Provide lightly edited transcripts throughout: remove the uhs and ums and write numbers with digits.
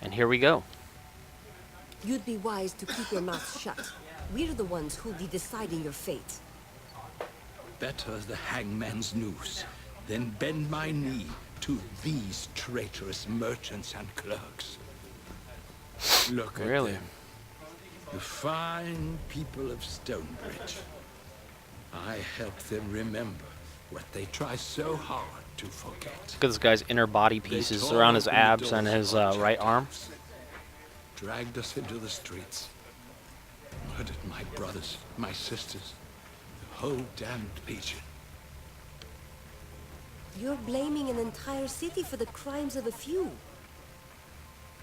And here we go. You'd be wise to keep your mouth shut. We're the ones who'll be deciding your fate. Better the hangman's noose than bend my knee to these traitorous merchants and clerks. Look at them. The fine people of Stonebridge. I help them remember what they try so hard to forget. Look at this guy's inner body pieces around his abs and his right arm. Dragged us into the streets. Murdered my brothers, my sisters, the whole damned legion. You're blaming an entire city for the crimes of a few.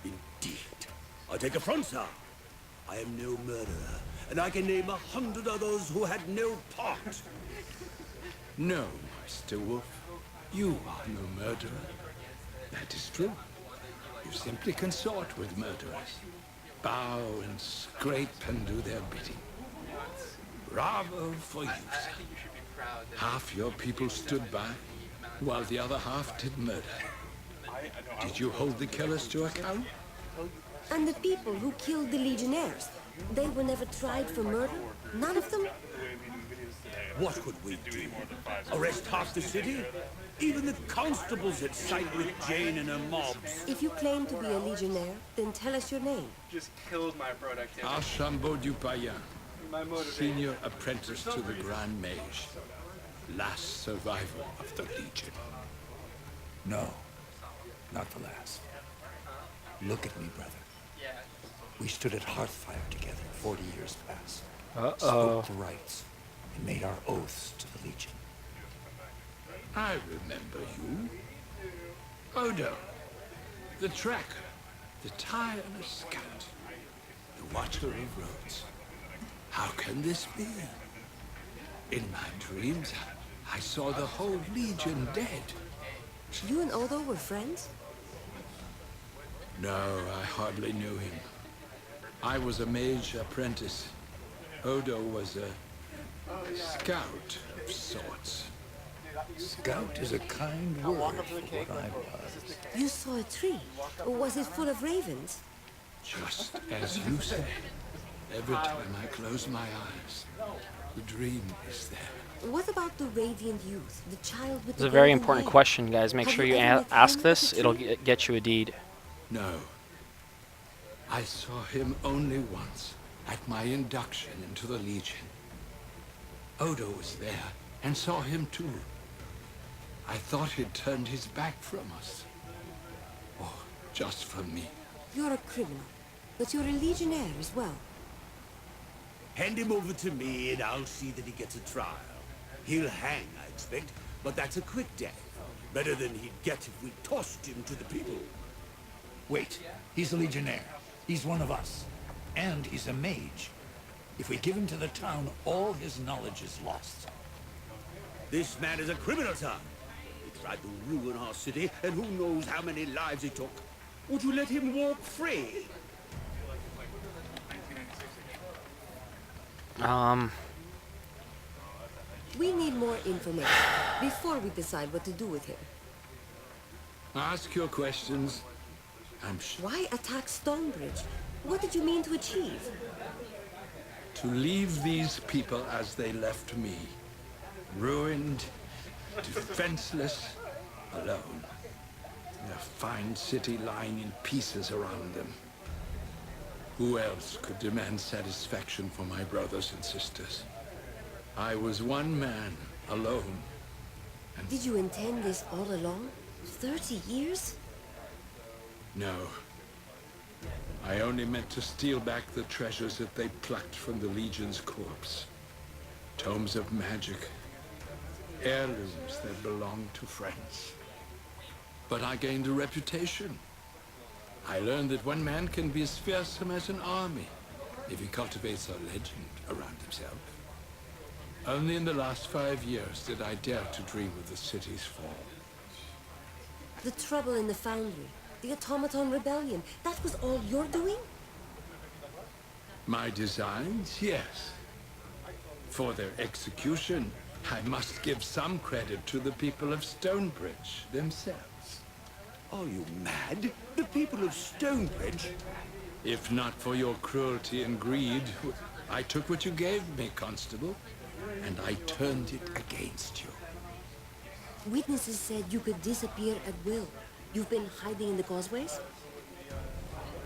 Indeed. I take affront, sir. I am no murderer, and I can name 100 others who had no part. No, Mr. Wolf. You are no murderer. That is true. You simply consort with murderers. Bow and scrape and do their bidding. Bravo for you, sir. Half your people stood by, while the other half did murder. Did you hold the killers to account? And the people who killed the Legionnaires, they were never tried for murder? None of them? What could we do? Arrest half the city? Even the constables had side with Jane and her mobs. If you claim to be a Legionnaire, then tell us your name. Just killed my productivity. LwnSbUjmksI, senior apprentice to the Grand Mage. Last survivor of the Legion. No, not the last. Look at me, brother. We stood at Hearthfire together 40 years past. Spoke the rights and made our oaths to the Legion. I remember you. Odo, the tracker, the tireless scout, the watcher of roads. How can this be? In my dreams, I saw the whole Legion dead. You and Odo were friends? No, I hardly knew him. I was a mage apprentice. Odo was a scout of sorts. Scout is a kind word for what I was. You saw a tree? Or was it full of ravens? Just as you say. Every time I close my eyes, the dream is there. What about the Radiant Youth, the child with It's the a very golden important hair? question, guys. Make Have sure you you ever met ask him this. at the It'll tree? get you a deed. No. I saw him only once, at my induction into the Legion. Odo was there, and saw him too. I thought he'd turned his back from us. Oh, just for me. You're a criminal, but you're a Legionnaire as well. Hand him over to me and I'll see that he gets a trial. He'll hang, I expect, but that's a quick death. Better than he'd get if we tossed him to the people. Wait, he's a Legionnaire. He's one of us. And he's a mage. If we give him to the town, all his knowledge is lost. This man is a criminal, sir. He tried to ruin our city, and who knows how many lives he took. Would you let him walk free? We need more information before we decide what to do with him. Ask your questions. I'm sure. Why attack Stonebridge? What did you mean to achieve? To leave these people as they left me. Ruined, defenseless, alone. A fine city lying in pieces around them. Who else could demand satisfaction for my brothers and sisters? I was one man, alone. And Did you intend this all along? 30 years? no. I only meant to steal back the treasures that they plucked from the Legion's corpse. Tomes of magic. Heirlooms that belonged to friends. But I gained a reputation. I learned that one man can be as fearsome as an army if he cultivates a legend around himself. Only in the last 5 years did I dare to dream of the city's fall. The trouble in the Foundry, the Automaton Rebellion, that was all you're doing? My designs, yes. For their execution, I must give some credit to the people of Stonebridge themselves. Are you mad? The people of Stonebridge? If not for your cruelty and greed, I took what you gave me, Constable, and I turned it against you. Witnesses said you could disappear at will. You've been hiding in the causeways?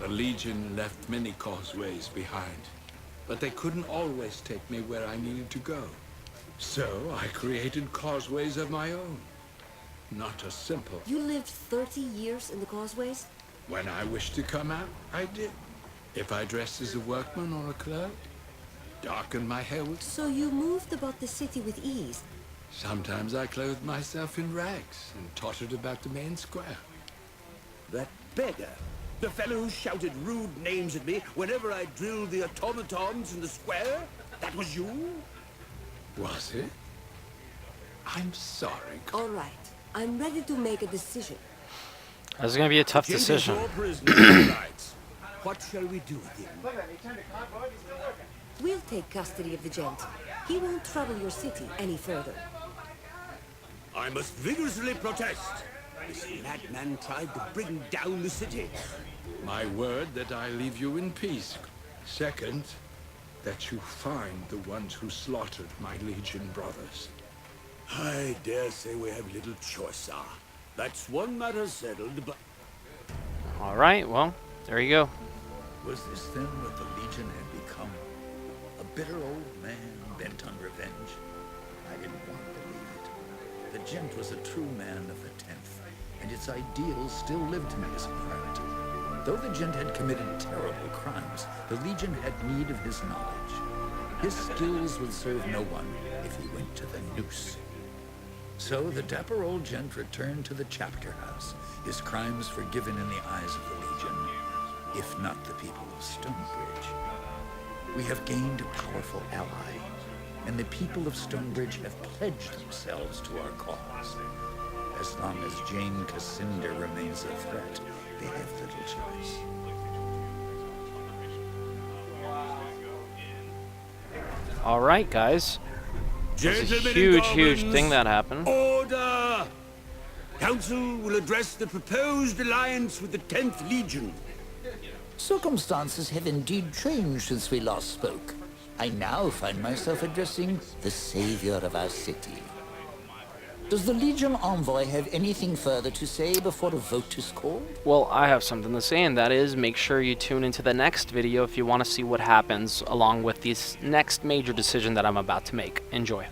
The Legion left many causeways behind, but they couldn't always take me where I needed to go. So I created causeways of my own. Not as simple. You lived 30 years in the causeways? When I wished to come out, I did. If I dressed as a workman or a clerk, darkened my hair with... So you moved about the city with ease? Sometimes I clothed myself in rags and tottered about the main square. That beggar. The fellow who shouted rude names at me whenever I drilled the automatons in the square? That was you? Was it? I'm sorry. All right. I'm ready to make a decision. That's going to be a tough decision. What shall we do with him? We'll take custody of the gent. He won't trouble your city any further. I must vigorously protest. This madman tried to bring down the city. My word that I leave you in peace. Second, that you find the ones who slaughtered my Legion brothers. I dare say we have little choice, sir. That's one matter settled, but... All right, well, there you go. Was this then what the Legion had become? A bitter old man bent on revenge? I didn't want to believe it. The gent was a true man of the 10th, and its ideals still lived in his heart. Though the gent had committed terrible crimes, the Legion had need of his knowledge. His skills would serve no one if he went to the noose. So the dapper old gent returned to the chapter house, his crimes forgiven in the eyes of the Legion, if not the people of Stonebridge. We have gained a powerful ally, and the people of Stonebridge have pledged themselves to our cause. As long as Jane Cassinda remains a threat, they have little choice. All right, guys. There's a Gentlemen and huge Goblins, thing that happened. Order! Council will address the proposed alliance with the 10th Legion. Circumstances have indeed changed since we last spoke. I now find myself addressing the savior of our city. Does the Legion envoy have anything further to say before a vote is called? Well, I have something to say, and that is make sure you tune into the next video if you want to see what happens along with this next major decision that I'm about to make. Enjoy.